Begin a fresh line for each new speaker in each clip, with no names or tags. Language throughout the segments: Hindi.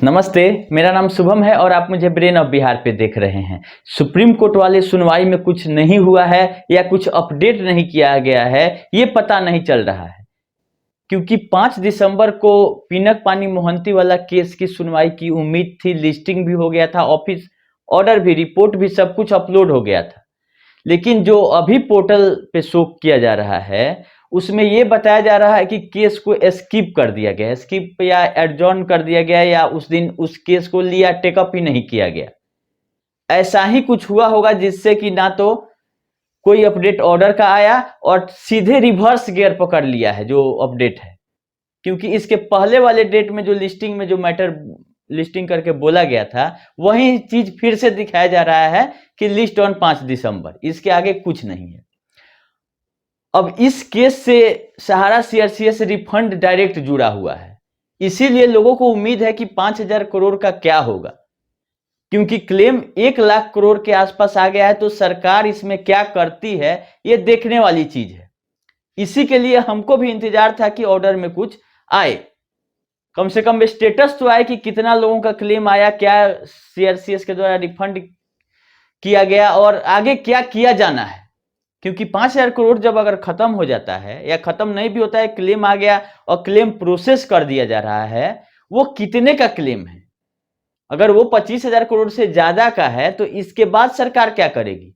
नमस्ते, मेरा नाम शुभम है और आप मुझे ब्रेन ऑफ बिहार पे देख रहे हैं। सुप्रीम कोर्ट वाले सुनवाई में कुछ नहीं हुआ है या कुछ अपडेट नहीं किया गया है, ये पता नहीं चल रहा है। क्योंकि 5 दिसंबर को पिनक पानी मोहंती वाला केस की सुनवाई की उम्मीद थी, लिस्टिंग भी हो गया था, ऑफिस ऑर्डर भी, रिपोर्ट भी, सब कुछ अपलोड हो गया था। लेकिन जो अभी पोर्टल पे शो किया जा रहा है उसमें ये बताया जा रहा है कि केस को स्किप कर दिया गया है, स्किप या एडजॉर्न कर दिया गया, या उस दिन उस केस को लिया टेकअप ही नहीं किया गया। ऐसा ही कुछ हुआ होगा जिससे कि ना तो कोई अपडेट ऑर्डर का आया और सीधे रिवर्स गियर पकड़ लिया है जो अपडेट है। क्योंकि इसके पहले वाले डेट में जो लिस्टिंग में जो मैटर लिस्टिंग करके बोला गया था वही चीज फिर से दिखाया जा रहा है कि लिस्ट ऑन 5 दिसंबर, इसके आगे कुछ नहीं है। अब इस केस से सहारा सीआरसीएस रिफंड डायरेक्ट जुड़ा हुआ है, इसीलिए लोगों को उम्मीद है कि 5,000 करोड़ का क्या होगा। क्योंकि क्लेम 1,00,000 करोड़ के आसपास आ गया है, तो सरकार इसमें क्या करती है ये देखने वाली चीज है। इसी के लिए हमको भी इंतजार था कि ऑर्डर में कुछ आए, कम से कम स्टेटस तो आए कि कितना लोगों का क्लेम आया, क्या सीआरसीएस के द्वारा रिफंड किया गया और आगे क्या किया जाना है। क्योंकि 5,000 करोड़ जब अगर खत्म हो जाता है या खत्म नहीं भी होता है, क्लेम आ गया और क्लेम प्रोसेस कर दिया जा रहा है, वो कितने का क्लेम है। अगर वो 25,000 करोड़ से ज्यादा का है तो इसके बाद सरकार क्या करेगी।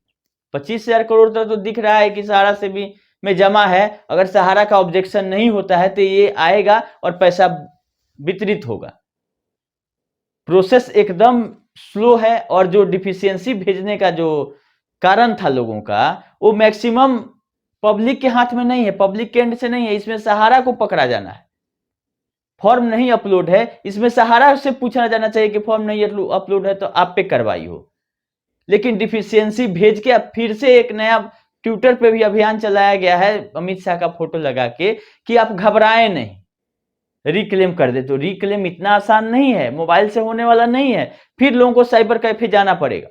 25,000 करोड़ तो दिख रहा है कि सहारा से भी में जमा है, अगर सहारा का ऑब्जेक्शन नहीं होता है तो ये आएगा और पैसा वितरित होगा। प्रोसेस एकदम स्लो है और जो डिफिशियंसी भेजने का जो कारण था लोगों का, वो मैक्सिमम पब्लिक के हाथ में नहीं है, पब्लिक के एंड से नहीं है, इसमें सहारा को पकड़ा जाना है। फॉर्म नहीं अपलोड है, इसमें सहारा से पूछना जाना चाहिए कि फॉर्म नहीं अपलोड है तो आप पे कार्रवाई हो। लेकिन डिफिशियंसी भेज के अब फिर से एक नया ट्विटर पे भी अभियान चलाया गया है अमित शाह का फोटो लगा के कि आप घबराएं नहीं, रिक्लेम कर दे। तो रिक्लेम इतना आसान नहीं है, मोबाइल से होने वाला नहीं है, फिर लोगों को साइबर कैफे जाना पड़ेगा।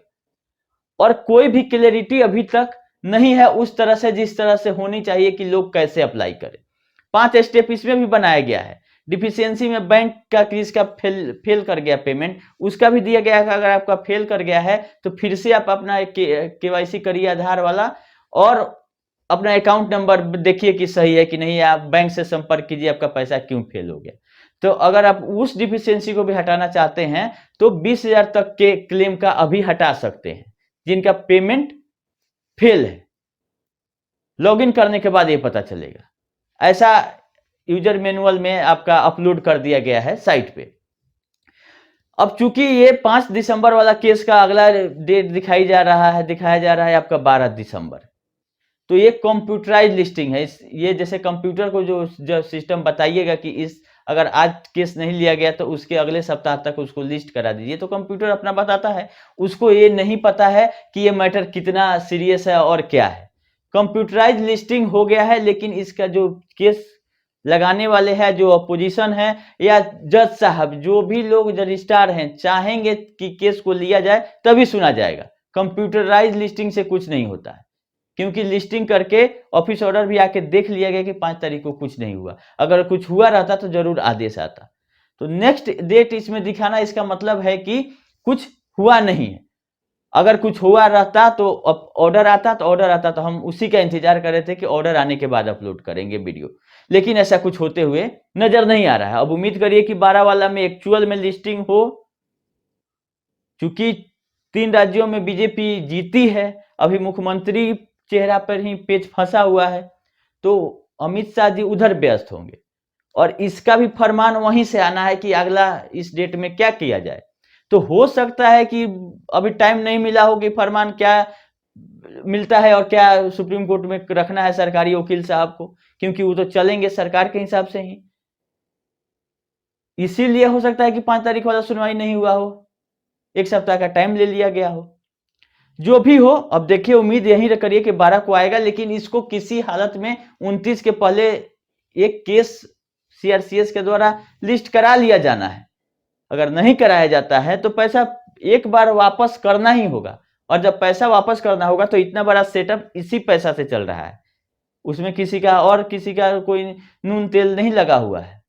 और कोई भी क्लैरिटी अभी तक नहीं है उस तरह से जिस तरह से होनी चाहिए कि लोग कैसे अप्लाई करें। 5 स्टेप इसमें भी बनाया गया है। डिफिशियंसी में बैंक का किसका फेल कर गया पेमेंट, उसका भी दिया गया है। अगर आपका फेल कर गया है तो फिर से आप अपना केवाईसी करिए आधार वाला और अपना अकाउंट नंबर देखिए कि सही है कि नहीं, आप बैंक से संपर्क कीजिए आपका पैसा क्यों फेल हो गया। तो अगर आप उस डिफिशियंसी को भी हटाना चाहते हैं तो 20,000 तक के क्लेम का अभी हटा सकते हैं जिनका पेमेंट फेल है। लॉगिन करने के बाद ये पता चलेगा। ऐसा यूजर मैनुअल में आपका अपलोड कर दिया गया है साइट पे। अब चूंकि ये 5 दिसंबर वाला केस का अगला डेट दिखाया जा रहा है आपका 12 दिसंबर। तो ये कंप्यूटराइज लिस्टिंग है। ये जैसे कंप्यूटर को जो सिस्टम बताइएगा कि इस अगर आज केस नहीं लिया गया तो उसके अगले सप्ताह तक उसको लिस्ट करा दीजिए, तो कंप्यूटर अपना बताता है। उसको ये नहीं पता है कि ये मैटर कितना सीरियस है और क्या है। कंप्यूटराइज लिस्टिंग हो गया है, लेकिन इसका जो केस लगाने वाले हैं, जो अपोजिशन है या जज साहब, जो भी लोग रजिस्ट्रार हैं, चाहेंगे कि केस को लिया जाए तभी सुना जाएगा। कंप्यूटराइज लिस्टिंग से कुछ नहीं होता है, क्योंकि लिस्टिंग करके ऑफिस ऑर्डर भी आके देख लिया गया कि 5 तारीख को कुछ नहीं हुआ। अगर कुछ हुआ रहता तो जरूर आदेश आता। तो नेक्स्ट डेट इसमें दिखाना, इसका मतलब है कि कुछ हुआ नहीं है। अगर कुछ हुआ रहता तो ऑर्डर आता तो हम उसी का इंतजार कर रहे थे कि ऑर्डर आने के बाद अपलोड करेंगे वीडियो। लेकिन ऐसा कुछ होते हुए नजर नहीं आ रहा है। अब उम्मीद करिए कि 12 वाला में एक्चुअल में लिस्टिंग हो। चूंकि 3 राज्यों में बीजेपी जीती है, अभी मुख्यमंत्री चेहरा पर ही पेच फंसा हुआ है, तो अमित शाह जी उधर व्यस्त होंगे और इसका भी फरमान वहीं से आना है कि अगला इस डेट में क्या किया जाए। तो हो सकता है कि अभी टाइम नहीं मिला हो कि फरमान क्या मिलता है और क्या सुप्रीम कोर्ट में रखना है सरकारी वकील साहब को, क्योंकि वो तो चलेंगे सरकार के हिसाब से ही। इसीलिए हो सकता है कि 5 तारीख वाला सुनवाई नहीं हुआ हो, 1 सप्ताह का टाइम ले लिया गया हो। जो भी हो, अब देखिए, उम्मीद यही करिए कि 12 को आएगा, लेकिन इसको किसी हालत में 29 के पहले एक केस सीआरसीएस के द्वारा लिस्ट करा लिया जाना है। अगर नहीं कराया जाता है तो पैसा एक बार वापस करना ही होगा, और जब पैसा वापस करना होगा तो इतना बड़ा सेटअप इसी पैसा से चल रहा है, उसमें किसी का कोई नून तेल नहीं लगा हुआ है।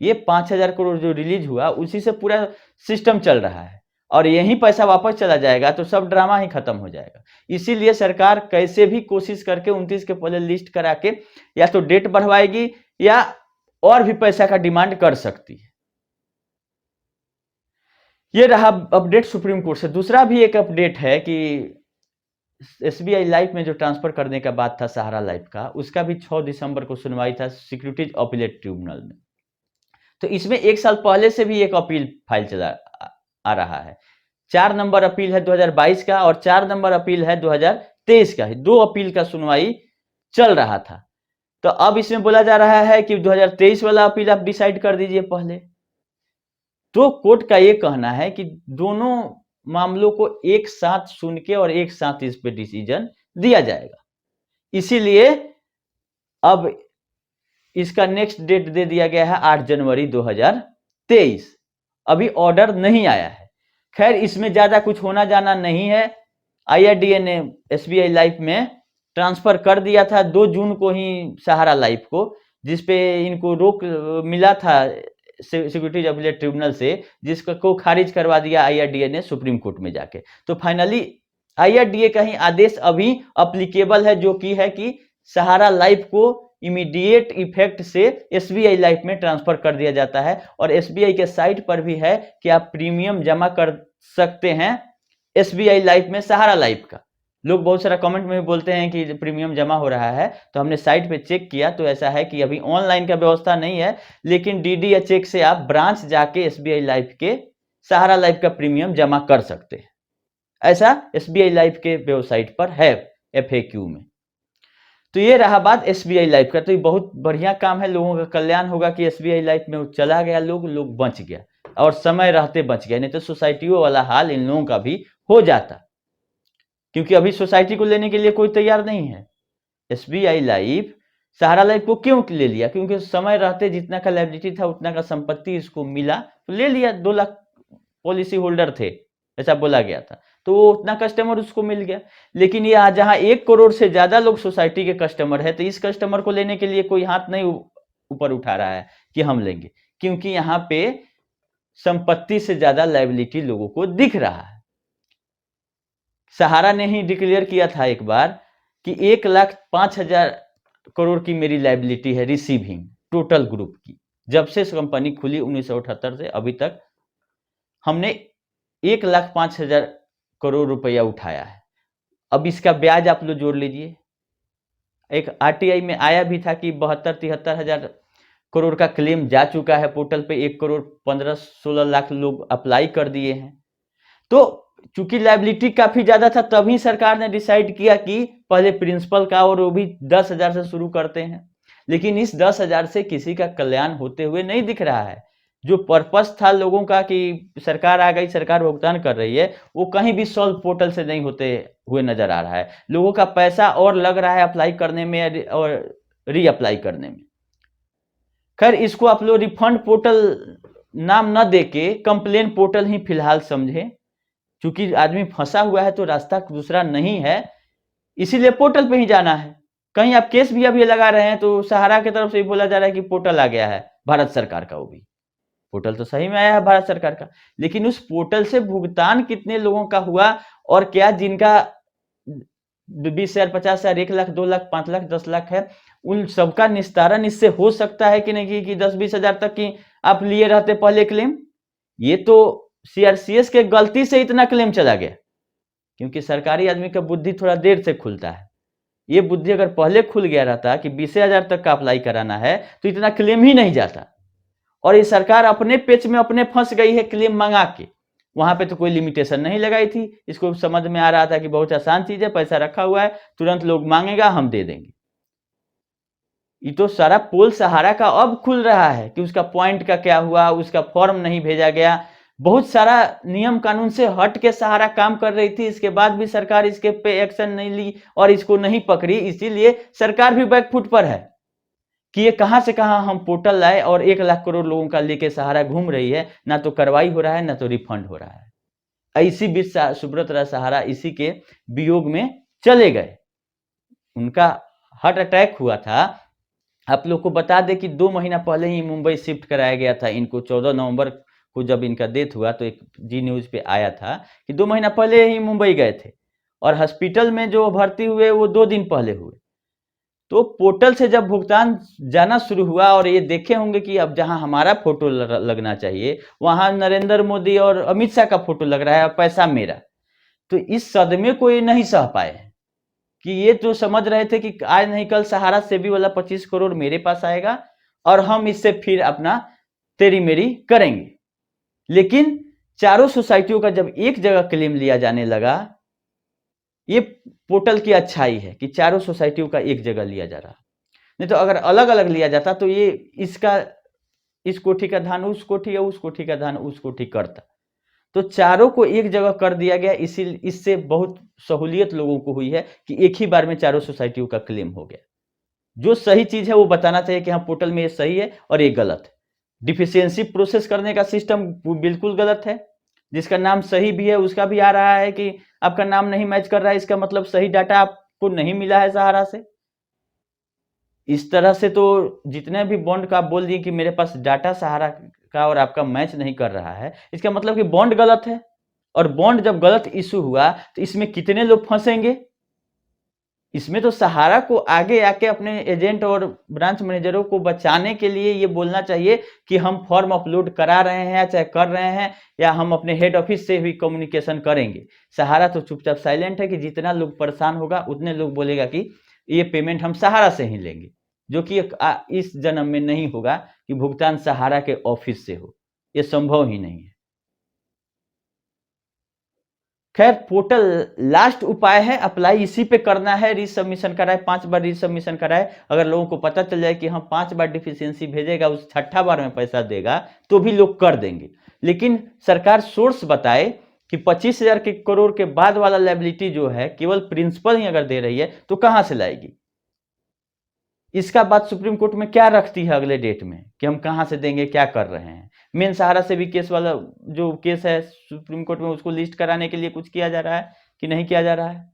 ये 5,000 करोड़ जो रिलीज हुआ उसी से पूरा सिस्टम चल रहा है और यही पैसा वापस चला जाएगा तो सब ड्रामा ही खत्म हो जाएगा। इसीलिए सरकार कैसे भी कोशिश करके 29 के पहले लिस्ट करा के या तो डेट बढ़वाएगी या और भी पैसा का डिमांड कर सकती है। ये रहा अपडेट सुप्रीम कोर्ट से। दूसरा भी एक अपडेट है कि एसबीआई लाइफ में जो ट्रांसफर करने का बात था सहारा लाइफ का, उसका भी 6 दिसंबर को सुनवाई था सिक्योरिटीज अपीलेट ट्रिब्यूनल में। तो इसमें 1 साल पहले से भी एक अपील फाइल चला आ रहा है। 4 नंबर अपील है 2022 का और 4 नंबर अपील है 2023 का। 2 अपील का सुनवाई चल रहा था। तो अब इसमें बोला जा रहा है कि 2023 वाला अपील आप डिसाइड कर दीजिए पहले। तो कोर्ट का ये कहना है कि दोनों मामलों को एक साथ सुन के और एक साथ इस पे डिसीजन दिया जाएगा। इसीलिए अब इसका नेक्स्ट डेट दे दिया गया है 8 जनवरी 2023। अभी ऑर्डर नहीं आया है। खैर इसमें ज्यादा कुछ होना जाना नहीं है। आईआरडीए ने एसबीआई लाइफ में ट्रांसफर कर दिया था 2 जून को ही सहारा लाइफ को, जिसपे इनको रोक मिला था सिक्योरिटीज अपीलेट ट्रिब्यूनल से, जिसको खारिज करवा दिया आईआरडीए ने सुप्रीम कोर्ट में जाके। तो फाइनली आईआरडीए का ही आदेश अभी अप्लीकेबल है, जो कि है कि सहारा लाइफ को इमीडिएट इफेक्ट से एसबीआई लाइफ में ट्रांसफर कर दिया जाता है। और एसबीआई के साइट पर भी है कि आप प्रीमियम जमा कर सकते हैं एसबीआई लाइफ में सहारा लाइफ का। लोग बहुत सारा कमेंट में भी बोलते हैं कि प्रीमियम जमा हो रहा है, तो हमने साइट पे चेक किया तो ऐसा है कि अभी ऑनलाइन का व्यवस्था नहीं है, लेकिन डीडी या चेक से आप ब्रांच जाके एसबीआई लाइफ के सहारा लाइफ का प्रीमियम जमा कर सकते हैं। ऐसा एसबीआई लाइफ के वेबसाइट पर है एफएक्यू में। तो ये रहा बात एसबीआई लाइफ का। तो ये बहुत बढ़िया काम है, लोगों का कल्याण होगा कि एसबीआई लाइफ में चला गया, लोग बच गया और समय रहते बच गए, नहीं तो सोसाइटियों वाला हाल इन लोगों का भी हो जाता, क्योंकि अभी सोसाइटी को लेने के लिए कोई तैयार नहीं है। एसबीआई लाइफ सहारा लाइफ को क्यों ले लिया? क्योंकि समय रहते जितना का लायबिलिटी था उतना का संपत्ति इसको मिला तो ले लिया। 2 लाख पॉलिसी होल्डर थे ऐसा बोला गया था, तो वो उतना कस्टमर उसको मिल गया। लेकिन ये जहां 1 करोड़ से ज्यादा लोग सोसाइटी के कस्टमर है, तो इस कस्टमर को लेने के लिए कोई हाथ नहीं ऊपर उठा रहा है कि हम लेंगे, क्योंकि यहाँ पे संपत्ति से ज्यादा लायबिलिटी लोगों को दिख रहा है। सहारा ने ही डिक्लेयर किया था एक बार कि 1,05,000 करोड़ की मेरी लायबिलिटी है रिसीविंग टोटल ग्रुप की। जब से कंपनी खुली 1978 से अभी तक हमने 1,05,000 करोड़ रुपया उठाया है। अब इसका ब्याज आप लोग जोड़ लीजिए। एक आरटीआई में आया भी था कि 72-73 हजार करोड़ का क्लेम जा चुका है पोर्टल पे। 1 करोड़ 15-16 लाख लोग अप्लाई कर दिए हैं। तो चूंकि लायबिलिटी काफी ज्यादा था, तभी सरकार ने डिसाइड किया कि पहले प्रिंसिपल का और वो भी 10,000 से शुरू करते हैं। लेकिन इस 10,000 से किसी का कल्याण होते हुए नहीं दिख रहा है। जो पर्पस था लोगों का कि सरकार आ गई, सरकार भुगतान कर रही है, वो कहीं भी सॉल्व पोर्टल से नहीं होते हुए नजर आ रहा है। लोगों का पैसा और लग रहा है अप्लाई करने में और रीअप्लाई करने में। खैर इसको आप लोग रिफंड पोर्टल नाम न देके कंप्लेन पोर्टल ही फिलहाल समझे, क्योंकि आदमी फंसा हुआ है तो रास्ता दूसरा नहीं है, इसीलिए पोर्टल पे ही जाना है। कहीं आप केस भी अभी लगा रहे हैं तो सहारा की तरफ से बोला जा रहा है कि पोर्टल आ गया है भारत सरकार का। वो भी पोर्टल तो सही में आया है भारत सरकार का, लेकिन उस पोर्टल से भुगतान कितने लोगों का हुआ और क्या जिनका 20,000, 50,000, 1 लाख, 2 लाख, 5 लाख, 10 लाख है, उन सबका निस्तारण इससे हो सकता है कि नहीं कि 10-20 हजार तक की आप लिए रहते पहले क्लेम। ये तो सीआरसीएस के गलती से इतना क्लेम चला गया, क्योंकि सरकारी आदमी का बुद्धि थोड़ा देर से खुलता है। ये बुद्धि अगर पहले खुल गया रहता कि 20,000 तक का अप्लाई कराना है तो इतना क्लेम ही नहीं जाता। और ये सरकार अपने पेच में अपने फंस गई है क्लेम मंगा के। वहां पे तो कोई लिमिटेशन नहीं लगाई थी। इसको समझ में आ रहा था कि बहुत आसान चीज है, पैसा रखा हुआ है, तुरंत लोग मांगेगा हम दे देंगे। ये तो सारा पोल सहारा का अब खुल रहा है कि उसका पॉइंट का क्या हुआ, उसका फॉर्म नहीं भेजा गया। बहुत सारा नियम कानून से हट के सहारा काम कर रही थी, इसके बाद भी सरकार इसके पे एक्शन नहीं ली और इसको नहीं पकड़ी। इसीलिए सरकार भी बैकफुट पर है कि ये कहां से कहां हम पोर्टल लाए और 1 लाख करोड़ लोगों का लेके सहारा घूम रही है। ना तो कार्रवाई हो रहा है, ना तो रिफंड हो रहा है। इसी बीच सुब्रत राय सहारा इसी के वियोग में चले गए। उनका हार्ट अटैक हुआ था आप लोग को बता दें कि 2 महीना पहले ही मुंबई शिफ्ट कराया गया था इनको। 14 नवंबर को जब इनका डेथ हुआ तो एक जी न्यूज़ पे आया था कि 2 महीना पहले ही मुंबई गए थे और हॉस्पिटल में जो भर्ती हुए वो 2 दिन पहले हुए। तो पोर्टल से जब भुगतान जाना शुरू हुआ और ये देखे होंगे कि अब जहां हमारा फोटो लगना चाहिए वहां नरेंद्र मोदी और अमित शाह का फोटो लग रहा है और पैसा मेरा, तो इस सदमे को ये नहीं सह पाए हैं कि ये जो समझ रहे थे कि आज नहीं कल सहारा सेवी वाला 25 करोड़ मेरे पास आएगा और हम इससे फिर अपना तेरी मेरी करेंगे। लेकिन चारों सोसाइटियों का जब एक जगह क्लेम लिया जाने लगा, ये पोर्टल की अच्छाई है कि चारों सोसाइटियों का एक जगह लिया जा रहा। नहीं तो अगर अलग अलग लिया जाता तो ये इसका इस कोठी का धान उस कोठी या उस कोठी का धान उस कोठी करता। तो चारों को एक जगह कर दिया गया, इसी इससे बहुत सहूलियत लोगों को हुई है कि एक ही बार में चारों सोसाइटियों का क्लेम हो गया। जो सही चीज है वो बताना चाहिए कि हाँ पोर्टल में ये सही है और ये गलत है। डिफिशियंसी प्रोसेस करने का सिस्टम बिल्कुल गलत है। जिसका नाम सही भी है उसका भी आ रहा है कि आपका नाम नहीं मैच कर रहा है, इसका मतलब सही डाटा आपको नहीं मिला है सहारा से। इस तरह से तो जितने भी बॉन्ड का आप बोल दिए कि मेरे पास डाटा सहारा का और आपका मैच नहीं कर रहा है, इसका मतलब कि बॉन्ड गलत है। और बॉन्ड जब गलत इशू हुआ तो इसमें कितने लोग फंसेंगे? इसमें तो सहारा को आगे आके अपने एजेंट और ब्रांच मैनेजरों को बचाने के लिए ये बोलना चाहिए कि हम फॉर्म अपलोड करा रहे हैं चाहे कर रहे हैं या हम अपने हेड ऑफिस से भी कम्युनिकेशन करेंगे। सहारा तो चुपचाप साइलेंट है कि जितना लोग परेशान होगा उतने लोग बोलेगा कि ये पेमेंट हम सहारा से ही लेंगे, जो कि इस जन्म में नहीं होगा कि भुगतान सहारा के ऑफिस से हो, ये संभव ही नहीं है। खैर पोर्टल लास्ट उपाय है, अप्लाई इसी पे करना है। रीसबमिशन कराए, 5 बार रीसबमिशन कराए। अगर लोगों को पता चल जाए कि हम 5 बार डिफिशियंसी भेजेगा, उस 6ठा बार में पैसा देगा तो भी लोग कर देंगे। लेकिन सरकार सोर्स बताए कि 25,000 के करोड़ के बाद वाला लायबिलिटी जो है केवल प्रिंसिपल ही अगर दे रही है तो कहां से लाएगी? इसका बात सुप्रीम कोर्ट में क्या रखती है अगले डेट में कि हम कहां से देंगे, क्या कर रहे हैं? मेन सहारा से भी केस वाला जो केस है सुप्रीम कोर्ट में, उसको लिस्ट कराने के लिए कुछ किया जा रहा है कि नहीं किया जा रहा है?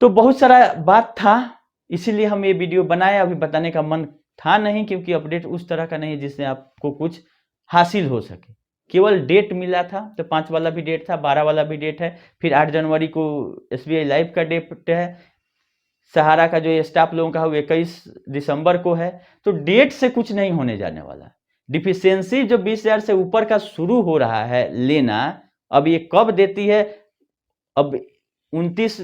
तो बहुत सारा बात था, इसीलिए हम ये वीडियो बनाए। अभी बताने का मन था नहीं क्योंकि अपडेट उस तरह का नहीं जिससे आपको कुछ हासिल हो सके। केवल डेट मिला था, तो 5 वाला भी डेट था, 12 वाला भी डेट है, फिर 8 जनवरी को SBI लाइव का डेट है। सहारा का जो स्टाफ लोगों का 21 दिसंबर को है। तो डेट से कुछ नहीं होने जाने वाला। डिफिशियंसी जो 20,000 से ऊपर का शुरू हो रहा है लेना, अब ये कब देती है? अब 29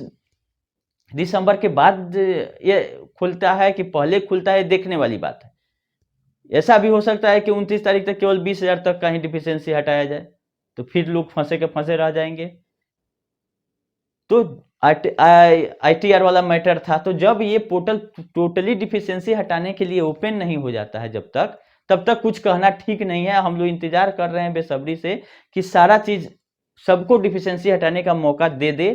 दिसंबर के बाद ये खुलता है कि पहले खुलता है, देखने वाली बात है। ऐसा भी हो सकता है कि 29 तारीख तक केवल 20,000 तक का ही डिफिशियंसी हटाया जाए, तो फिर लोग फंसे के फंसे रह जाएंगे। तो ITR वाला मैटर था। तो जब ये पोर्टल टोटली डिफिशियंसी हटाने के लिए ओपन नहीं हो जाता है जब तक, तब तक कुछ कहना ठीक नहीं है। हम लोग इंतजार कर रहे हैं बेसब्री से कि सारा चीज सबको डिफिशियंसी हटाने का मौका दे दे।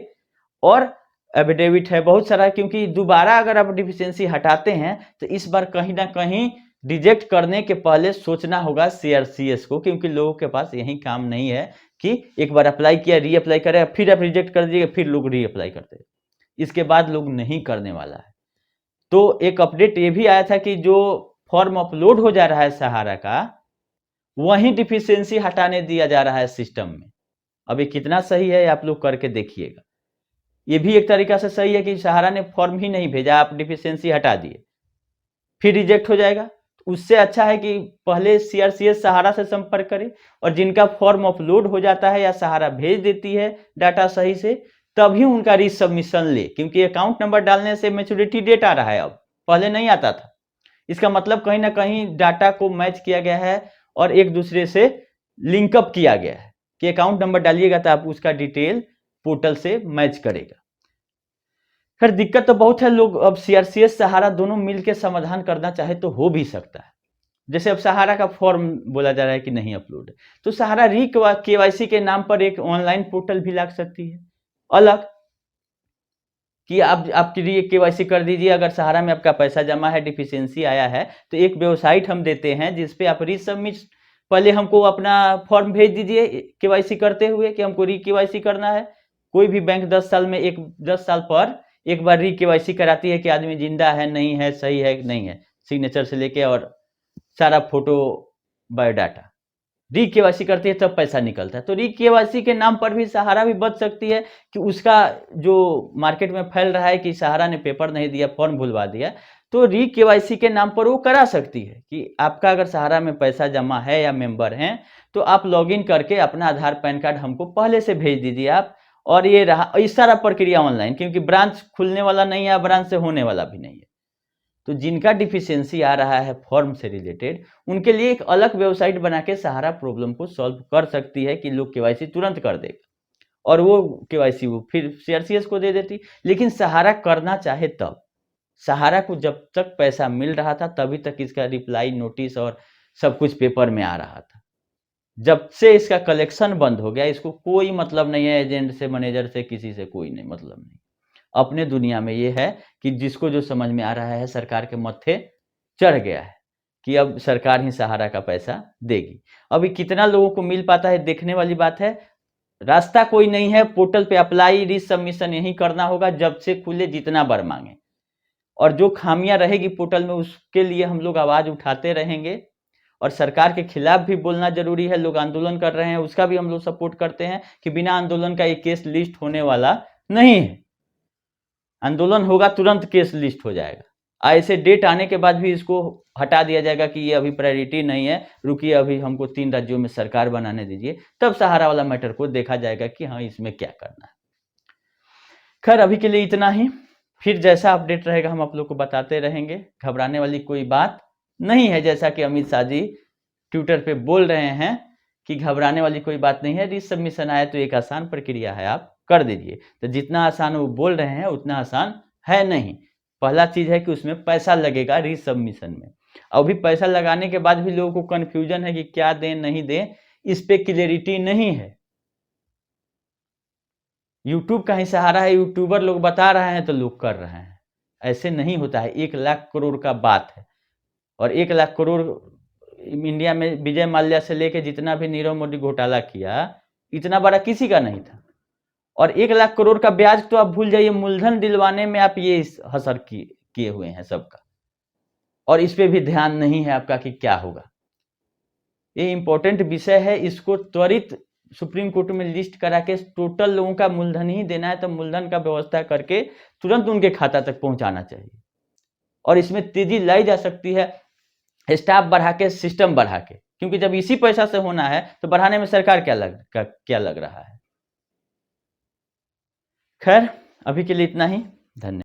और एफिडेविट है बहुत सारा, क्योंकि दोबारा अगर आप डिफिशियंसी हटाते हैं तो इस बार कहीं ना कहीं रिजेक्ट करने के पहले सोचना होगा CRCS को, क्योंकि लोगों के पास यही काम नहीं है कि एक बार अप्लाई किया रीअप्लाई करे, फिर आप रिजेक्ट कर दिए फिर लोग रीअप्लाई करते, इसके बाद लोग नहीं करने वाला है। तो एक अपडेट ये भी आया था कि जो फॉर्म अपलोड हो जा रहा है सहारा का, वही डिफिशियंसी हटाने दिया जा रहा है सिस्टम में। अब ये कितना सही है आप लोग करके देखिएगा। ये भी एक तरीका से सही है कि सहारा ने फॉर्म ही नहीं भेजा, आप डिफिशियंसी हटा दिए, फिर रिजेक्ट हो जाएगा। उससे अच्छा है कि पहले CRCS सहारा से संपर्क करें, और जिनका फॉर्म अपलोड हो जाता है या सहारा भेज देती है डाटा सही से, तभी उनका रीसबमिशन ले, क्योंकि अकाउंट नंबर डालने से मैच्योरिटी डेट आ रहा है, अब पहले नहीं आता था। इसका मतलब कहीं ना कहीं डाटा को मैच किया गया है और एक दूसरे से लिंकअप किया गया है कि अकाउंट नंबर डालिएगा तो आप उसका डिटेल पोर्टल से मैच करेगा। खैर दिक्कत तो बहुत है, लोग अब CRCS सहारा दोनों मिलकर समाधान करना चाहे तो हो भी सकता है। जैसे अब सहारा का फॉर्म बोला जा रहा है कि नहीं अपलोड है, तो सहारा KYC के नाम पर एक ऑनलाइन पोर्टल भी लग सकती है अलग, कि आप आपकी KYC कर दीजिए। अगर सहारा में आपका पैसा जमा है, डिफिशियंसी आया है, तो एक वेबसाइट हम देते हैं जिसपे आप रीसबमिट, पहले हमको अपना फॉर्म भेज दीजिए KYC करते हुए कि हमको KYC करना है। कोई भी बैंक 10 साल पर एक बार KYC कराती है कि आदमी जिंदा है नहीं है, सही है नहीं है। सिग्नेचर से लेके और सारा फोटो, बायोडाटा। री केवाईसी करती है तब पैसा निकलता है। तो री केवाईसी के नाम पर भी सहारा भी बच सकती है कि उसका जो मार्केट में फैल रहा है कि सहारा ने पेपर नहीं दिया, फॉर्म भुलवा दिया, तो री केवाईसी के नाम पर वो करा सकती है कि आपका अगर सहारा में पैसा जमा है या मेंबर हैं, तो आप लॉगिन करके अपना आधार पैन कार्ड हमको पहले से भेज दीजिए आप। और ये रहा, इस सारा प्रक्रिया ऑनलाइन, क्योंकि ब्रांच खुलने वाला नहीं है, ब्रांच से होने वाला भी नहीं है। तो जिनका डिफिशियंसी आ रहा है फॉर्म से रिलेटेड, उनके लिए एक अलग वेबसाइट बना के सहारा प्रॉब्लम को सॉल्व कर सकती है कि लोग केवाईसी तुरंत कर देगा और वो केवाईसी वो फिर सीआरसीएस को दे देती। लेकिन सहारा करना चाहे तब, सहारा को जब तक पैसा मिल रहा था तभी तक इसका रिप्लाई नोटिस और सब कुछ पेपर में आ रहा था। जब से इसका कलेक्शन बंद हो गया, इसको कोई मतलब नहीं है, एजेंट से, मैनेजर से, किसी से कोई नहीं मतलब नहीं। अपने दुनिया में ये है कि जिसको जो समझ में आ रहा है, सरकार के मत्थे चढ़ गया है कि अब सरकार ही सहारा का पैसा देगी। अभी कितना लोगों को मिल पाता है देखने वाली बात है। रास्ता कोई नहीं है, पोर्टल पे अप्लाई रिसबमिशन यही करना होगा, जब से खुले जितना बार मांगे। और जो खामियां रहेगी पोर्टल में उसके लिए हम लोग आवाज उठाते रहेंगे। और सरकार के खिलाफ भी बोलना जरूरी है, लोग आंदोलन कर रहे हैं उसका भी हम लोग सपोर्ट करते हैं कि बिना आंदोलन का ये केस लिस्ट होने वाला नहीं है। आंदोलन होगा तुरंत केस लिस्ट हो जाएगा। ऐसे डेट आने के बाद भी इसको हटा दिया जाएगा कि ये अभी प्रायोरिटी नहीं है, रुकिए अभी हमको 3 राज्यों में सरकार बनाने दीजिए, तब सहारा वाला मैटर को देखा जाएगा कि हाँ इसमें क्या करना है। खैर अभी के लिए इतना ही, फिर जैसा अपडेट रहेगा हम आप लोग को बताते रहेंगे। घबराने वाली कोई बात नहीं है, जैसा कि अमित शाह जी ट्विटर पे बोल रहे हैं कि घबराने वाली कोई बात नहीं है, रिसबमिशन आया तो एक आसान प्रक्रिया है, आप कर दीजिए। तो जितना आसान वो बोल रहे हैं उतना आसान है नहीं। पहला चीज है कि उसमें पैसा लगेगा रिसबमिशन में। अभी पैसा लगाने के बाद भी लोगों को कंफ्यूजन है कि क्या दें नहीं दें, इस पे क्लियरिटी नहीं है। यूट्यूब का ही सहारा है, यूट्यूबर लोग बता रहे हैं तो लोग कर रहे हैं। ऐसे नहीं होता है, 1 लाख करोड़ का बात है। और 1 लाख करोड़ इंडिया में विजय माल्या से लेके जितना भी नीरव मोदी घोटाला किया, इतना बड़ा किसी का नहीं था। और 1 लाख करोड़ का ब्याज तो आप भूल जाइए, मूलधन दिलवाने में आप ये हसर किए हुए हैं सबका। और इस पे भी ध्यान नहीं है आपका कि क्या होगा। ये इंपॉर्टेंट विषय है, इसको त्वरित सुप्रीम कोर्ट में लिस्ट करा के टोटल लोगों का मूलधन ही देना है, तो मूलधन का व्यवस्था करके तुरंत उनके खाता तक पहुंचाना चाहिए। और इसमें तेजी लाई जा सकती है स्टाफ बढ़ा के, सिस्टम बढ़ा के, क्योंकि जब इसी पैसा से होना है तो बढ़ाने में सरकार क्या लग रहा है। खैर अभी के लिए इतना ही, धन्यवाद।